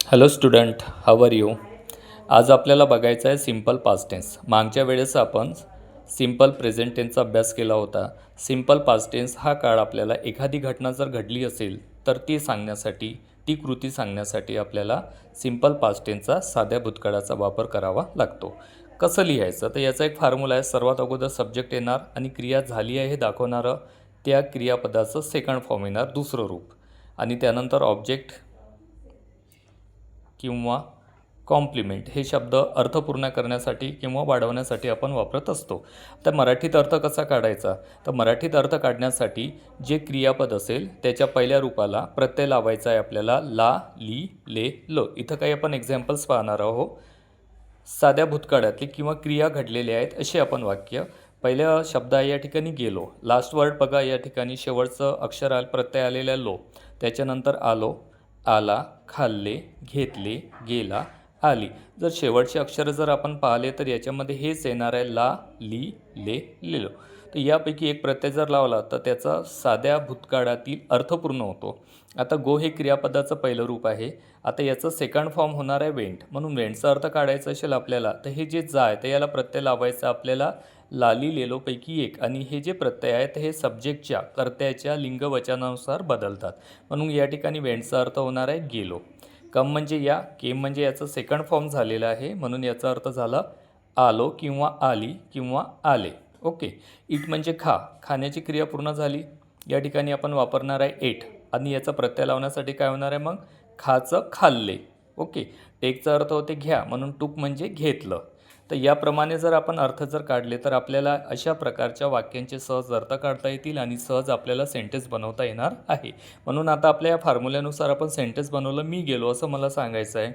Hello student, how are you? आज आपल्याला बघायचं आहे सिम्पल पास्ट टेन्स. मागच्या वेळेस आपण सिम्पल प्रेझेंट टेन्सचा अभ्यास केला होता. सिम्पल पास्ट टेन्स हा काळ आपल्याला एखादी घटना जर घडली असेल तर ती सांगण्यासाठी, ती कृती सांगण्यासाठी आपल्याला सिम्पल पास्ट टेन्सचा साध्या भूतकाळाचा वापर करावा लागतो. कसं लिहायचं तर याचा एक फॉर्म्युला आहे. सर्वात अगोदर सब्जेक्ट येणार आणि क्रिया झाली आहे हे दाखवणारं त्या क्रियापदाचं सेकंड फॉर्म येणार, दुसरं रूप, आणि त्यानंतर ऑब्जेक्ट किंवा कॉम्प्लिमेंट हे शब्द अर्थपूर्ण करण्यासाठी किंवा वाढवण्यासाठी आपण वापरत असतो. तर मराठीत अर्थ कसा काढायचा? तर मराठीत अर्थ काढण्यासाठी जे क्रियापद असेल त्याच्या पहिल्या रूपाला प्रत्यय लावायचा आहे आपल्याला. ला, ली, ले, लो. इथं काही आपण एक्झाम्पल्स पाहणार आहोत. साध्या भूतकाळातली किंवा क्रिया घडलेल्या आहेत असे आपण वाक्य. पहिला शब्द आहे या ठिकाणी गेलो. लास्ट वर्ड बघा, या ठिकाणी शेवटचं अक्षर प्रत्यय आलेला लो. त्याच्यानंतर आलो, आला, खाल्ले, घेतले, गेला, आली. जर शेवटचे अक्षर जर आपण पाहिले तर याच्यामध्ये हेच येणार आहे, ला, ली, ले, लेलो. तर यापैकी एक प्रत्यय जर लावला तर त्याचा साध्या भूतकाळातील अर्थ पूर्ण होतो. आता गो हे क्रियापदाचं पहिलं रूप आहे. आता याचं सेकंड फॉर्म होणार आहे वेंट. म्हणून वेंटचा अर्थ काढायचा असेल आपल्याला तर हे जे जा आहे तर याला प्रत्यय लावायचा आपल्याला लाली लेलोपैकी एक, आणि हे जे प्रत्यय आहेत हे सब्जेक्टच्या कर्त्याच्या लिंगवचनानुसार बदलतात. म्हणून या ठिकाणी वेंटचा अर्थ होणार आहे गेलो. कम म्हणजे या, केम म्हणजे याचं सेकंड फॉर्म झालेला आहे, म्हणून याचा अर्थ झाला आलो किंवा आली किंवा आले. ओके. इट म्हणजे खा, खाण्याची क्रिया पूर्ण झाली. या ठिकाणी आपण वापरणार आहे एट, आणि याचा प्रत्यय लावण्यासाठी काय होणार आहे मग, खाचं खाल्ले. ओके. टेकचा अर्थ होते घ्या, म्हणून टूक म्हणजे घेतलं. तर याप्रमाणे जर आपण अर्थ जर काढले तर आपल्याला अशा प्रकारच्या वाक्यांचे सहज अर्थ काढता येतील आणि सहज आपल्याला सेंटेन्स बनवता येणार आहे. म्हणून आता आपल्या या फॉर्म्युल्यानुसार आपण सेंटेन्स बनवलं. मी गेलो असं मला सांगायचं आहे.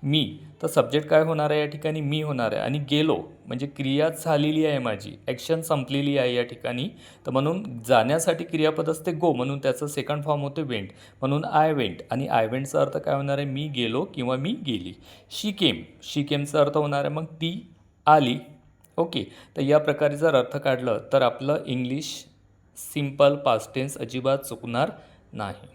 मी, तर सब्जेक्ट काय होणार आहे या ठिकाणी, मी होणार आहे, आणि गेलो म्हणजे क्रिया झालेली आहे, माझी ॲक्शन संपलेली आहे या ठिकाणी. तर म्हणून जाण्यासाठी क्रियापद असते गो, म्हणून त्याचं सेकंड फॉर्म होते वेंट. म्हणून आय वेंट, आणि आय वेंटचा अर्थ काय होणार आहे, मी गेलो किंवा मी गेली. शी केम, शी केमचा अर्थ होणार आहे मग ती आली. ओके. तर या प्रकारे जर अर्थ काढलं तर आपलं इंग्लिश सिम्पल पास्ट टेन्स अजिबात चुकणार नाही.